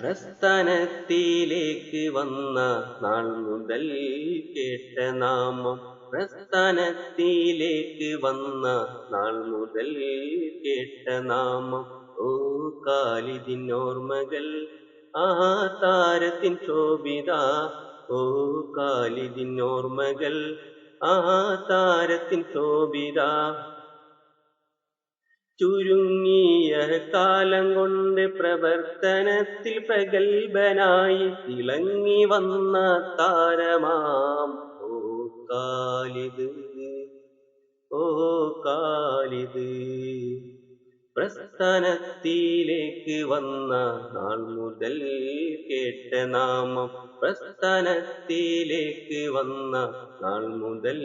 പ്രസ്ഥാനത്തിലേക്ക് വന്ന നാൾ മുതൽ കേട്ട നാമം. പ്രസ്ഥാനത്തിലേക്ക് വന്ന നാൾ മുതൽ കേട്ട നാമം. ഓ കാലിദിനോർമ്മകൾ ആ താരത്തിൻ ശോഭിത. ഓ കാലിദിനോർമ്മകൾ ആ താരത്തിൻ ശോഭിത. ചുരുങ്ങിയ കാലം കൊണ്ട് പ്രവർത്തനത്തിൽ പ്രഗൽഭനായി തിളങ്ങി വന്ന താരമാം ഓ ഖാലിദ്. ഓ ഖാലിദ്. പ്രസ്ഥാനത്തിലേക്ക് വന്ന നാൾ മുതൽ കേട്ട നാമം. പ്രസ്ഥാനത്തിലേക്ക് വന്ന നാൾ മുതൽ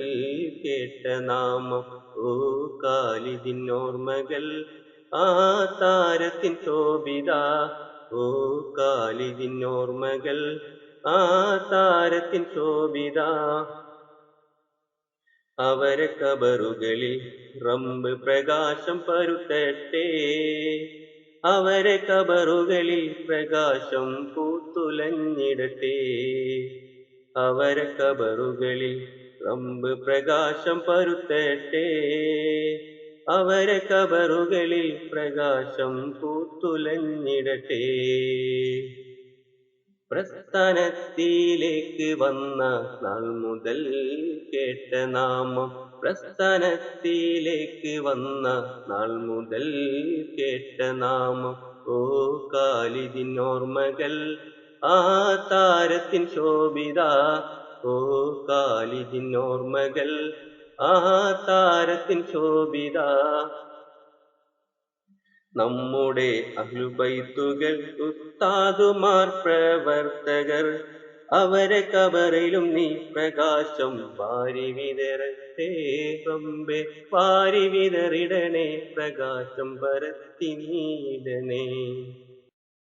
കേട്ട നാമം. ഓ കാലിദിനോർമ്മകൾ ആ താരത്തിൻ ശോഭിത. ഓ കാലിദിനോർമ്മകൾ ആ താരത്തിൻ ശോഭിത. അവരെ കബറുകളിൽ റബ്ബ് പ്രകാശം പരുത്തട്ടെ. അവരെ കബറുകളിൽ പ്രകാശം പൂത്തുലഞ്ഞിടട്ടെ. അവരെ കബറുകളിൽ റബ്ബ് പ്രകാശം പരുത്തട്ടെ. അവരെ കബറുകളിൽ പ്രകാശം പൂത്തുലഞ്ഞിടട്ടെ. പ്രസ്ഥാനത്തിലേക്ക് വന്ന നാൾ മുതൽ കേട്ട നാമം. പ്രസ്ഥാനത്തിലേക്ക് വന്ന നാൾ മുതൽ കേട്ട നാമം. ഓ കാലിദിനോർമ്മകൾ ആ താരത്തിൻ ശോഭിത. ഓ കാലിദിനോർമ്മകൾ ആ താരത്തിൻ ശോഭിത. നമ്മുടെ അഹ്ലുബൈത്തുകൾ ഉസ്താദുമാർ പ്രവർത്തകർ അവരെ കബറിലും നീ പ്രകാശം വാരി വിതരട്ടെ. റബ്ബേ വാരി വിതറിടണേ. പ്രകാശം പരത്തി നീടണേ.